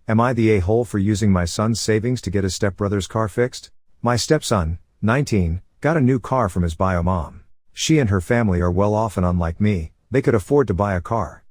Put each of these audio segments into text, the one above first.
Am I the a-hole for using my son's savings to get his stepbrother's car fixed? My stepson, 19, got a new car from his bio mom. She and her family are well off and unlike me, they could afford to buy a car.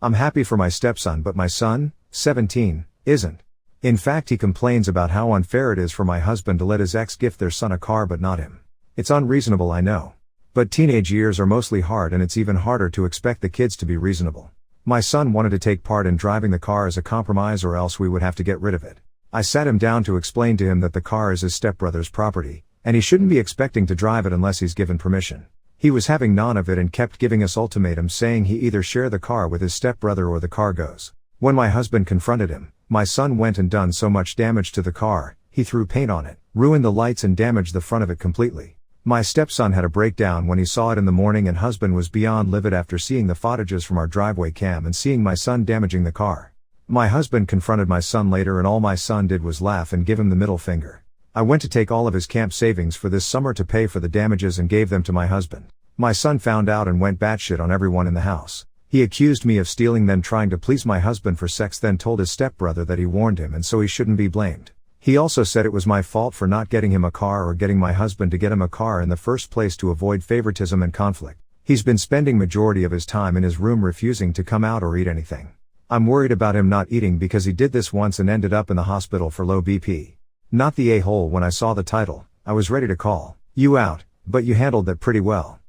I'm happy for my stepson, but my son, 17, isn't. In fact, he complains about how unfair it is for my husband to let his ex gift their son a car but not him. It's unreasonable, I know. But teenage years are mostly hard, and it's even harder to expect the kids to be reasonable. My son wanted to take part in driving the car as a compromise, or else we would have to get rid of it. I sat him down to explain to him that the car is his stepbrother's property, and he shouldn't be expecting to drive it unless he's given permission. He was having none of it and kept giving us ultimatums, saying he either share the car with his stepbrother or the car goes. When my husband confronted him, my son went and done so much damage to the car, he threw paint on it, ruined the lights and damaged the front of it completely. My stepson had a breakdown when he saw it in the morning, and husband was beyond livid after seeing the footages from our driveway cam and seeing my son damaging the car. My husband confronted my son later, and all my son did was laugh and give him the middle finger. I went to take all of his camp savings for this summer to pay for the damages and gave them to my husband. My son found out and went batshit on everyone in the house. He accused me of stealing, then trying to please my husband for sex, then told his stepbrother that he warned him and so he shouldn't be blamed. He also said it was my fault for not getting him a car or getting my husband to get him a car in the first place to avoid favoritism and conflict. He's been spending majority of his time in his room refusing to come out or eat anything. I'm worried about him not eating because he did this once and ended up in the hospital for low BP. Not the a-hole. When I saw the title, I was ready to call you out, but you handled that pretty well.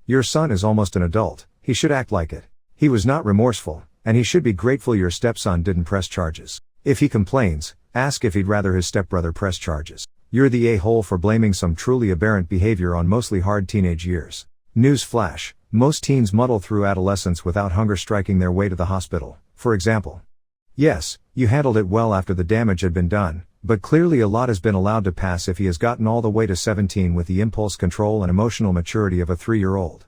Your son is almost an adult, he should act like it. He was not remorseful, and he should be grateful your stepson didn't press charges. If he complains, ask if he'd rather his stepbrother press charges. You're the a-hole for blaming some truly aberrant behavior on mostly hard teenage years. News flash, most teens muddle through adolescence without hunger striking their way to the hospital, for example. Yes, you handled it well after the damage had been done, but clearly a lot has been allowed to pass if he has gotten all the way to 17 with the impulse control and emotional maturity of a 3-year-old.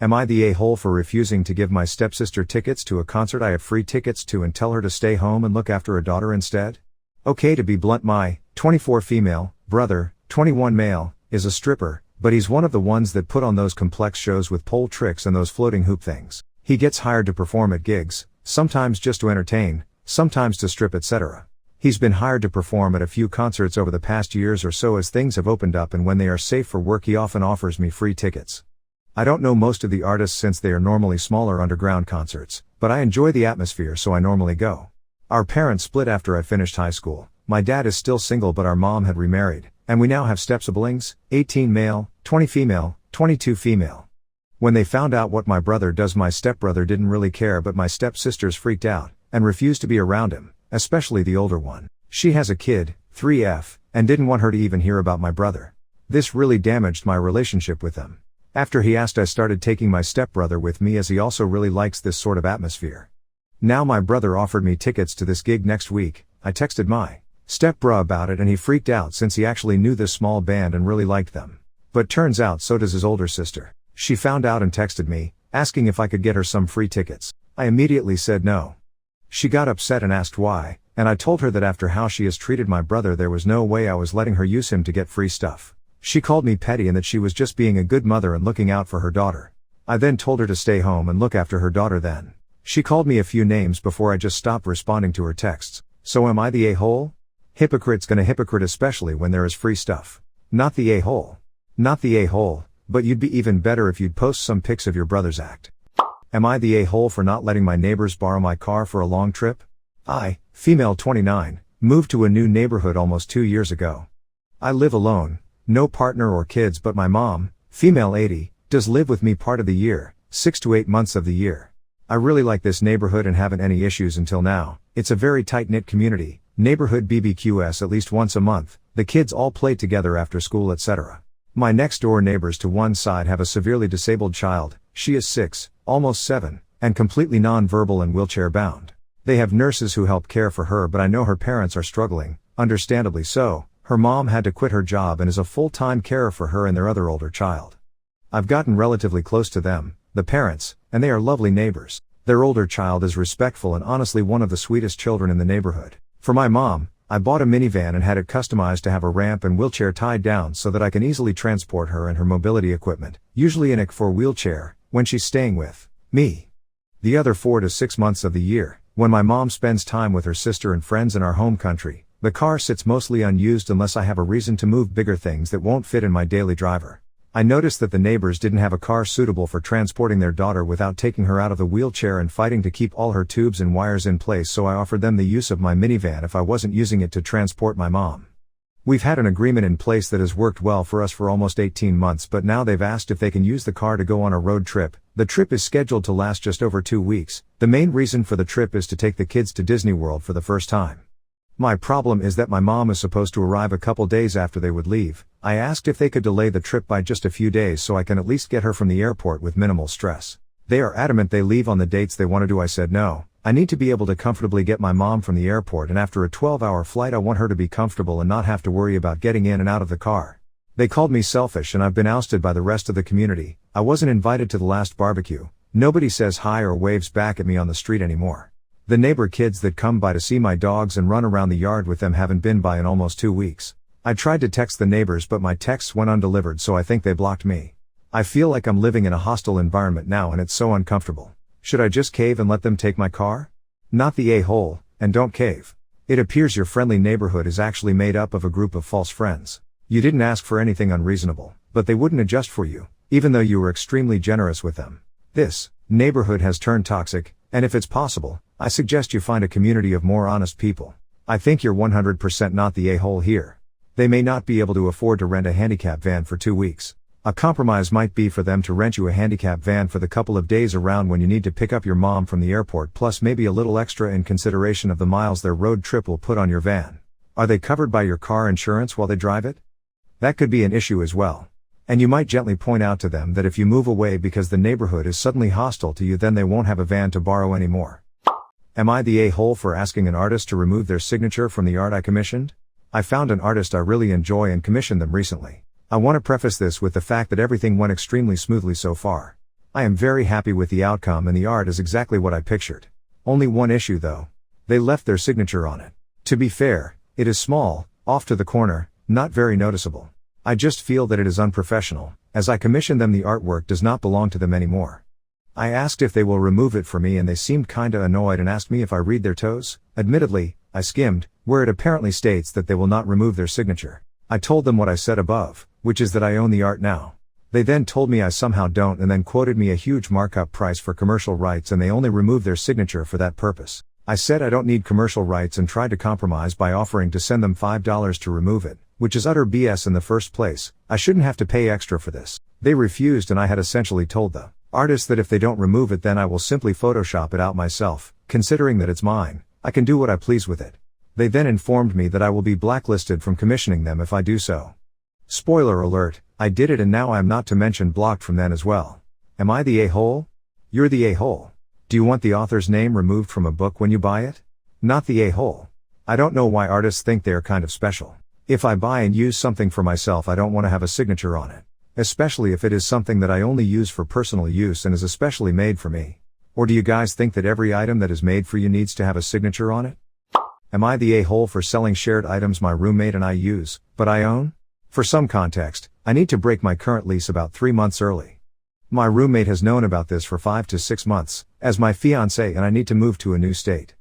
Am I the a-hole for refusing to give my stepsister tickets to a concert I have free tickets to and tell her to stay home and look after a daughter instead? Okay, to be blunt, my 24 female brother, 21 male, is a stripper, but he's one of the ones that put on those complex shows with pole tricks and those floating hoop things. He gets hired to perform at gigs, sometimes just to entertain, sometimes to strip, etc. He's been hired to perform at a few concerts over the past years or so as things have opened up, and when they are safe for work he often offers me free tickets. I don't know most of the artists since they are normally smaller underground concerts, but I enjoy the atmosphere, so I normally go. Our parents split after I finished high school. My dad is still single, but our mom had remarried, and we now have step-siblings, 18 male, 20 female, 22 female. When they found out what my brother does, my stepbrother didn't really care, but my stepsisters freaked out, and refused to be around him, especially the older one. She has a kid, 3F, and didn't want her to even hear about my brother. This really damaged my relationship with them. After he asked, I started taking my stepbrother with me, as he also really likes this sort of atmosphere. Now my brother offered me tickets to this gig next week. I texted my stepbro about it and he freaked out since he actually knew this small band and really liked them. But turns out so does his older sister. She found out and texted me, asking if I could get her some free tickets. I immediately said no. She got upset and asked why, and I told her that after how she has treated my brother there was no way I was letting her use him to get free stuff. She called me petty and that she was just being a good mother and looking out for her daughter. I then told her to stay home and look after her daughter then. She called me a few names before I just stopped responding to her texts. So am I the a-hole? Hypocrite's gonna hypocrite, especially when there is free stuff. Not the a-hole. Not the a-hole, but you'd be even better if you'd post some pics of your brother's act. Am I the a-hole for not letting my neighbors borrow my car for a long trip? I, female 29, moved to a new neighborhood almost 2 years ago. I live alone. No partner or kids, but my mom, female 80, does live with me part of the year, 6 to 8 months of the year. I really like this neighborhood and haven't any issues until now. It's a very tight-knit community, neighborhood BBQs at least once a month, the kids all play together after school, etc. My next door neighbors to one side have a severely disabled child. She is 6, almost 7, and completely non-verbal and wheelchair bound. They have nurses who help care for her, but I know her parents are struggling, understandably so. Her mom had to quit her job and is a full-time carer for her and their other older child. I've gotten relatively close to them, the parents, and they are lovely neighbors. Their older child is respectful and honestly one of the sweetest children in the neighborhood. For my mom, I bought a minivan and had it customized to have a ramp and wheelchair tied down so that I can easily transport her and her mobility equipment, usually in a 4 wheelchair, when she's staying with me. The other 4 to 6 months of the year, When my mom spends time with her sister and friends in our home country, the car sits mostly unused unless I have a reason to move bigger things that won't fit in my daily driver. I noticed that the neighbors didn't have a car suitable for transporting their daughter without taking her out of the wheelchair and fighting to keep all her tubes and wires in place, so I offered them the use of my minivan if I wasn't using it to transport my mom. We've had an agreement in place that has worked well for us for almost 18 months, but now they've asked if they can use the car to go on a road trip. The trip is scheduled to last just over 2 weeks. The main reason for the trip is to take the kids to Disney World for the first time. My problem is that my mom is supposed to arrive a couple days after they would leave. I asked if they could delay the trip by just a few days so I can at least get her from the airport with minimal stress. They are adamant they leave on the dates they want to do. I said no. I need to be able to comfortably get my mom from the airport, and after a 12-hour flight I want her to be comfortable and not have to worry about getting in and out of the car. They called me selfish and I've been ousted by the rest of the community. I wasn't invited to the last barbecue. Nobody says hi or waves back at me on the street anymore. The neighbor kids that come by to see my dogs and run around the yard with them haven't been by in almost 2 weeks. I tried to text the neighbors but my texts went undelivered, so I think they blocked me. I feel like I'm living in a hostile environment now and it's so uncomfortable. Should I just cave and let them take my car? Not the a-hole, and don't cave. It appears your friendly neighborhood is actually made up of a group of false friends. You didn't ask for anything unreasonable, but they wouldn't adjust for you, even though you were extremely generous with them. This neighborhood has turned toxic, and if it's possible, I suggest you find a community of more honest people. I think you're 100% not the a-hole here. They may not be able to afford to rent a handicap van for 2 weeks. A compromise might be for them to rent you a handicap van for the couple of days around when you need to pick up your mom from the airport, plus maybe a little extra in consideration of the miles their road trip will put on your van. Are they covered by your car insurance while they drive it? That could be an issue as well. And you might gently point out to them that if you move away because the neighborhood is suddenly hostile to you, then they won't have a van to borrow anymore. Am I the a-hole for asking an artist to remove their signature from the art I commissioned? I found an artist I really enjoy and commissioned them recently. I want to preface this with the fact that everything went extremely smoothly so far. I am very happy with the outcome and the art is exactly what I pictured. Only one issue though. They left their signature on it. To be fair, it is small, off to the corner, not very noticeable. I just feel that it is unprofessional. As I commissioned them, the artwork does not belong to them anymore. I asked if they will remove it for me and they seemed kinda annoyed and asked me if I read their toes. Admittedly, I skimmed, where it apparently states that they will not remove their signature. I told them what I said above, which is that I own the art now. They then told me I somehow don't and then quoted me a huge markup price for commercial rights and they only removed their signature for that purpose. I said I don't need commercial rights and tried to compromise by offering to send them $5 to remove it, which is utter BS in the first place. I shouldn't have to pay extra for this. They refused and I had essentially told the artist that if they don't remove it then I will simply Photoshop it out myself. Considering that it's mine, I can do what I please with it. They then informed me that I will be blacklisted from commissioning them if I do so. Spoiler alert, I did it and now I am not to mention blocked from then as well. Am I the a-hole? You're the a-hole. Do you want the author's name removed from a book when you buy it? Not the a-hole. I don't know why artists think they are kind of special. If I buy and use something for myself, I don't want to have a signature on it. Especially if it is something that I only use for personal use and is especially made for me. Or do you guys think that every item that is made for you needs to have a signature on it? Am I the a-hole for selling shared items my roommate and I use, but I own? For some context, I need to break my current lease about 3 months early. My roommate has known about this for 5 to 6 months, as my fiancé and I need to move to a new state.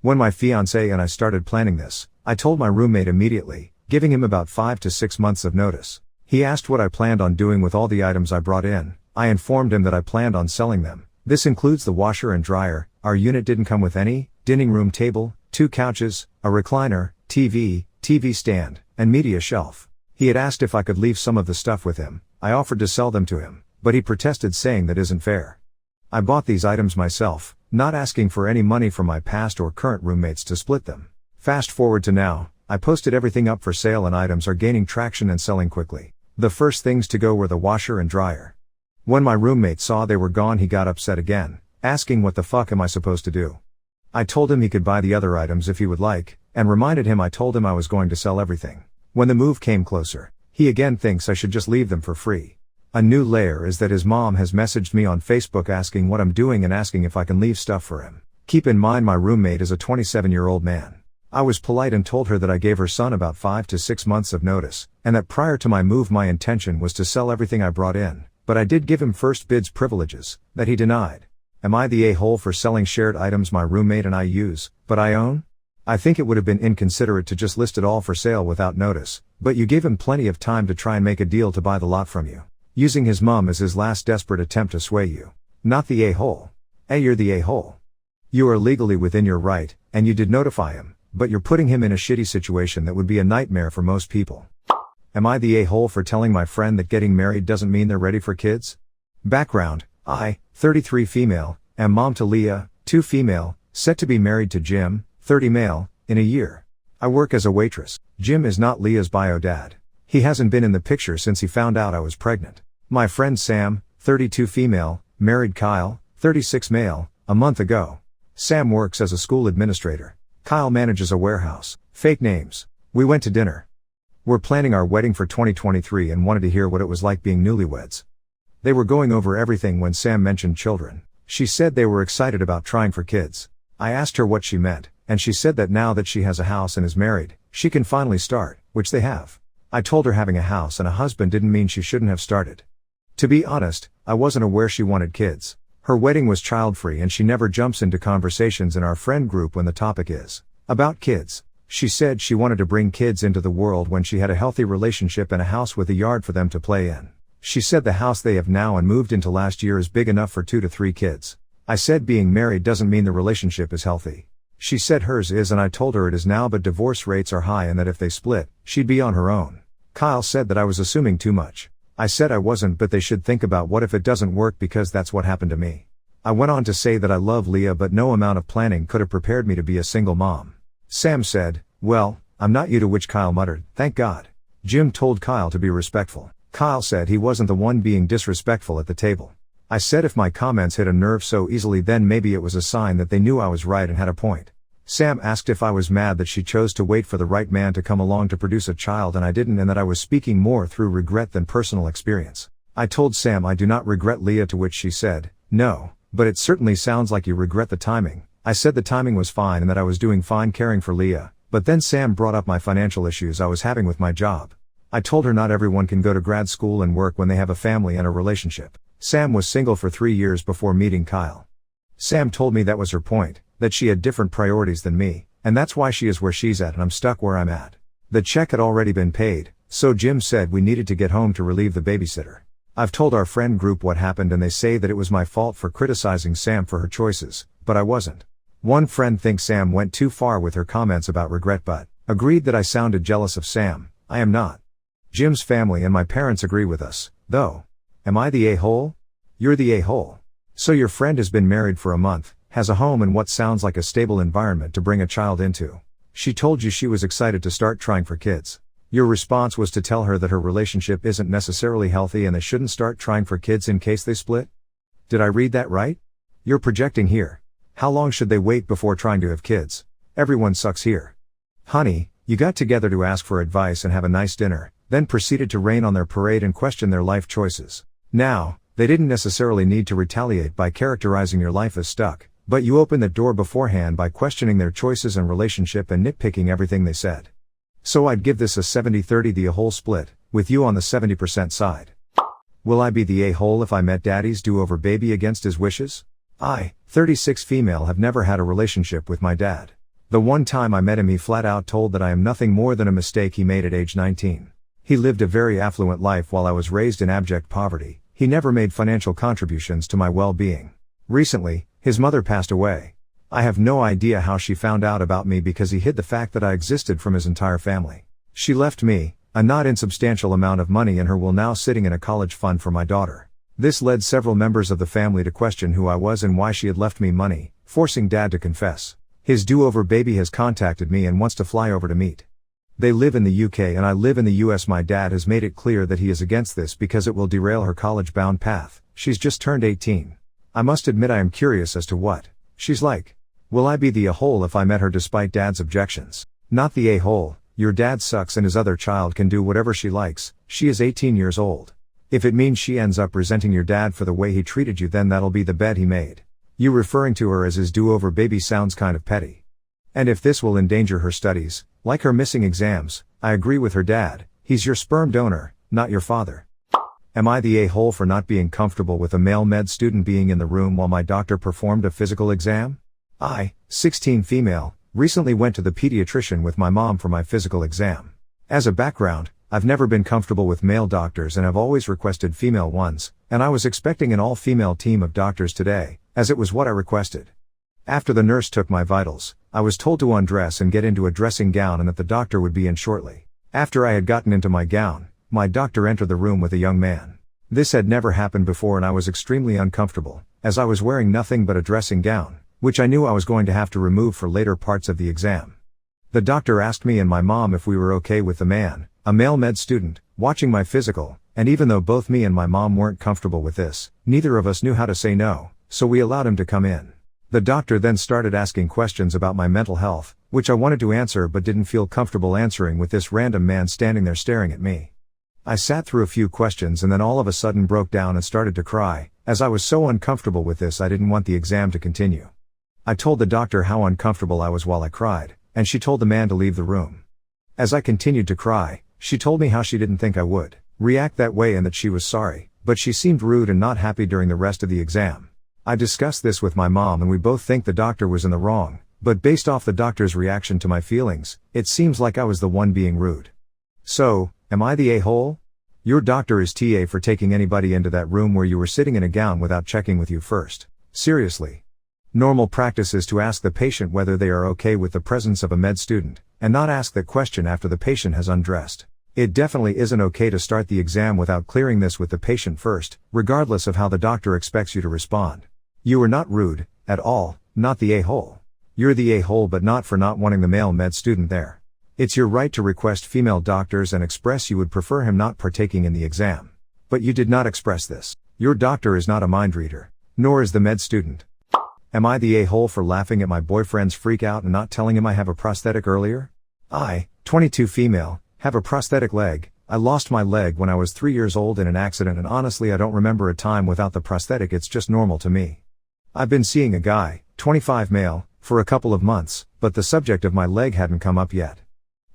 When my fiancé and I started planning this, I told my roommate immediately, giving him about 5 to 6 months of notice. He asked what I planned on doing with all the items I brought in. I informed him that I planned on selling them. This includes the washer and dryer. Our unit didn't come with any dining room table, 2 couches, a recliner, TV stand, and media shelf. He had asked if I could leave some of the stuff with him. I offered to sell them to him, but he protested, saying that isn't fair. I bought these items myself, not asking for any money from my past or current roommates to split them. Fast forward to now, I posted everything up for sale and items are gaining traction and selling quickly. The first things to go were the washer and dryer. When my roommate saw they were gone, he got upset again, asking what the fuck am I supposed to do? I told him he could buy the other items if he would like, and reminded him I told him I was going to sell everything. When the move came closer, he again thinks I should just leave them for free. A new layer is that his mom has messaged me on Facebook asking what I'm doing and asking if I can leave stuff for him. Keep in mind my roommate is a 27-year-old man. I was polite and told her that I gave her son about 5 to 6 months of notice, and that prior to my move my intention was to sell everything I brought in, but I did give him first bids privileges, that he denied. Am I the a-hole for selling shared items my roommate and I use, but I own? I think it would have been inconsiderate to just list it all for sale without notice, but you gave him plenty of time to try and make a deal to buy the lot from you, using his mom as his last desperate attempt to sway you. Not the a-hole. You're the a-hole. You are legally within your right, and you did notify him, but you're putting him in a shitty situation that would be a nightmare for most people. Am I the a-hole for telling my friend that getting married doesn't mean they're ready for kids? Background: I, 33 female, am mom to Leah, 2 female, set to be married to Jim, 30 male, in a year. I work as a waitress. Jim is not Leah's bio dad. He hasn't been in the picture since he found out I was pregnant. My friend Sam, 32 female, married Kyle, 36 male, a month ago. Sam works as a school administrator. Kyle manages a warehouse. Fake names. We went to dinner. We're planning our wedding for 2023 and wanted to hear what it was like being newlyweds. They were going over everything when Sam mentioned children. She said they were excited about trying for kids. I asked her what she meant, and she said that now that she has a house and is married, she can finally start, which they have. I told her having a house and a husband didn't mean she shouldn't have started. To be honest, I wasn't aware she wanted kids. Her wedding was child-free and she never jumps into conversations in our friend group when the topic is about kids. She said she wanted to bring kids into the world when she had a healthy relationship and a house with a yard for them to play in. She said the house they have now and moved into last year is big enough for 2 to 3 kids. I said being married doesn't mean the relationship is healthy. She said hers is, and I told her it is now, but divorce rates are high and that if they split, she'd be on her own. Kyle said that I was assuming too much. I said I wasn't, but they should think about what if it doesn't work, because that's what happened to me. I went on to say that I love Leah, but no amount of planning could have prepared me to be a single mom. Sam said, "Well, I'm not you," to which Kyle muttered, "Thank God." Jim told Kyle to be respectful. Kyle said he wasn't the one being disrespectful at the table. I said if my comments hit a nerve so easily, then maybe it was a sign that they knew I was right and had a point. Sam asked if I was mad that she chose to wait for the right man to come along to produce a child and I didn't, and that I was speaking more through regret than personal experience. I told Sam I do not regret Leah, to which she said, "No, but it certainly sounds like you regret the timing." I said the timing was fine and that I was doing fine caring for Leah, but then Sam brought up my financial issues I was having with my job. I told her not everyone can go to grad school and work when they have a family and a relationship. Sam was single for 3 years before meeting Kyle. Sam told me that was her point, that she had different priorities than me, and that's why she is where she's at and I'm stuck where I'm at. The check had already been paid, so Jim said we needed to get home to relieve the babysitter. I've told our friend group what happened and they say that it was my fault for criticizing Sam for her choices, but I wasn't. One friend thinks Sam went too far with her comments about regret, but agreed that I sounded jealous of Sam. I am not. Jim's family and my parents agree with us, though. Am I the a-hole? You're the a-hole. So your friend has been married for a month, has a home and what sounds like a stable environment to bring a child into. She told you she was excited to start trying for kids. Your response was to tell her that her relationship isn't necessarily healthy and they shouldn't start trying for kids in case they split? Did I read that right? You're projecting here. How long should they wait before trying to have kids? Everyone sucks here. Honey, you got together to ask for advice and have a nice dinner, then proceeded to rain on their parade and question their life choices. Now, they didn't necessarily need to retaliate by characterizing your life as stuck, but you opened the door beforehand by questioning their choices and relationship and nitpicking everything they said. So I'd give this a 70-30, the a-hole split, with you on the 70% side. Will I be the a-hole if I met daddy's do-over baby against his wishes? I, 36 female, have never had a relationship with my dad. The one time I met him he flat out told that I am nothing more than a mistake he made at age 19. He lived a very affluent life while I was raised in abject poverty. He never made financial contributions to my well-being. Recently, his mother passed away. I have no idea how she found out about me because he hid the fact that I existed from his entire family. She left me a not insubstantial amount of money and her will now sitting in a college fund for my daughter. This led several members of the family to question who I was and why she had left me money, forcing Dad to confess. His do-over baby has contacted me and wants to fly over to meet. They live in the UK and I live in the US. My dad has made it clear that he is against this because it will derail her college-bound path. She's just turned 18. I must admit I am curious as to what she's like. Will I be the a-hole if I met her despite Dad's objections? Not the a-hole. Your dad sucks and his other child can do whatever she likes. She is 18 years old. If it means she ends up resenting your dad for the way he treated you, then that'll be the bet he made. You referring to her as his do-over baby sounds kind of petty. And if this will endanger her studies, like her missing exams, I agree with her dad. He's your sperm donor, not your father. Am I the a-hole for not being comfortable with a male med student being in the room while my doctor performed a physical exam? I, 16 female, recently went to the pediatrician with my mom for my physical exam. As a background, I've never been comfortable with male doctors and have always requested female ones, and I was expecting an all-female team of doctors today, as it was what I requested. After the nurse took my vitals, I was told to undress and get into a dressing gown and that the doctor would be in shortly. After I had gotten into my gown, my doctor entered the room with a young man. This had never happened before and I was extremely uncomfortable, as I was wearing nothing but a dressing gown, which I knew I was going to have to remove for later parts of the exam. The doctor asked me and my mom if we were okay with the man, a male med student, watching my physical, and even though both me and my mom weren't comfortable with this, neither of us knew how to say no, so we allowed him to come in. The doctor then started asking questions about my mental health, which I wanted to answer but didn't feel comfortable answering with this random man standing there staring at me. I sat through a few questions and then all of a sudden broke down and started to cry, as I was so uncomfortable with this I didn't want the exam to continue. I told the doctor how uncomfortable I was while I cried, and she told the man to leave the room. As I continued to cry, she told me how she didn't think I would react that way and that she was sorry, but she seemed rude and not happy during the rest of the exam. I discussed this with my mom and we both think the doctor was in the wrong, but based off the doctor's reaction to my feelings, it seems like I was the one being rude. So, am I the a-hole? Your doctor is TA for taking anybody into that room where you were sitting in a gown without checking with you first. Seriously. Normal practice is to ask the patient whether they are okay with the presence of a med student, and not ask that question after the patient has undressed. It definitely isn't okay to start the exam without clearing this with the patient first, regardless of how the doctor expects you to respond. You are not rude, at all, not the a-hole. You're the a-hole but not for not wanting the male med student there. It's your right to request female doctors and express you would prefer him not partaking in the exam. But you did not express this. Your doctor is not a mind reader, nor is the med student. Am I the a-hole for laughing at my boyfriend's freak out and not telling him I have a prosthetic earlier? I, 22 female, have a prosthetic leg. I lost my leg when I was 3 years old in an accident and honestly I don't remember a time without the prosthetic, it's just normal to me. I've been seeing a guy, 25 male, for a couple of months, but the subject of my leg hadn't come up yet.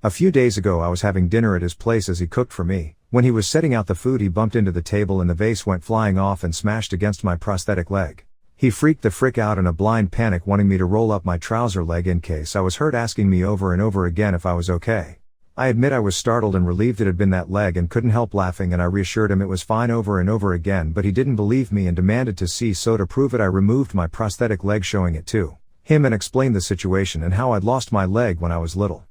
A few days ago I was having dinner at his place as he cooked for me. When he was setting out the food he bumped into the table and the vase went flying off and smashed against my prosthetic leg. He freaked the frick out in a blind panic wanting me to roll up my trouser leg in case I was hurt, asking me over and over again if I was okay. I admit I was startled and relieved it had been that leg and couldn't help laughing, and I reassured him it was fine over and over again, but he didn't believe me and demanded to see, so to prove it I removed my prosthetic leg showing it to him and explained the situation and how I'd lost my leg when I was little.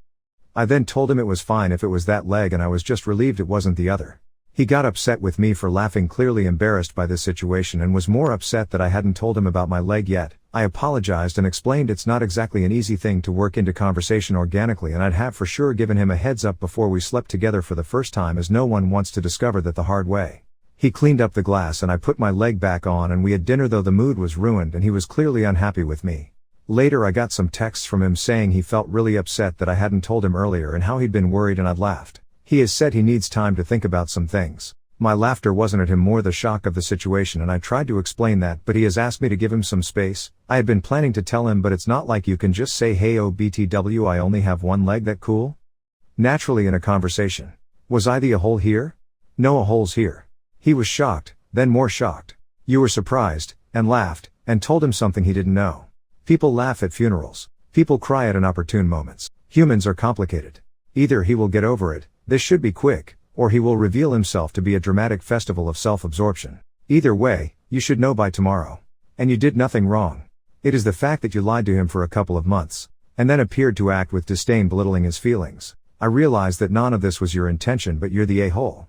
I then told him it was fine if it was that leg and I was just relieved it wasn't the other. He got upset with me for laughing, clearly embarrassed by this situation, and was more upset that I hadn't told him about my leg yet. I apologized and explained it's not exactly an easy thing to work into conversation organically, and I'd have for sure given him a heads up before we slept together for the first time, as no one wants to discover that the hard way. He cleaned up the glass and I put my leg back on and we had dinner, though the mood was ruined and he was clearly unhappy with me. Later I got some texts from him saying he felt really upset that I hadn't told him earlier and how he'd been worried, and I'd laughed. He has said he needs time to think about some things. My laughter wasn't at him, more the shock of the situation, and I tried to explain that, but he has asked me to give him some space. I had been planning to tell him, but it's not like you can just say hey OBTW I only have one leg, that cool? Naturally in a conversation. Was I the a-hole here? No a-holes here. He was shocked, then more shocked. You were surprised, and laughed, and told him something he didn't know. People laugh at funerals. People cry at inopportune moments. Humans are complicated. Either he will get over it, this should be quick, or he will reveal himself to be a dramatic festival of self-absorption. Either way, you should know by tomorrow. And you did nothing wrong. It is the fact that you lied to him for a couple of months, and then appeared to act with disdain, belittling his feelings. I realize that none of this was your intention, but you're the a-hole.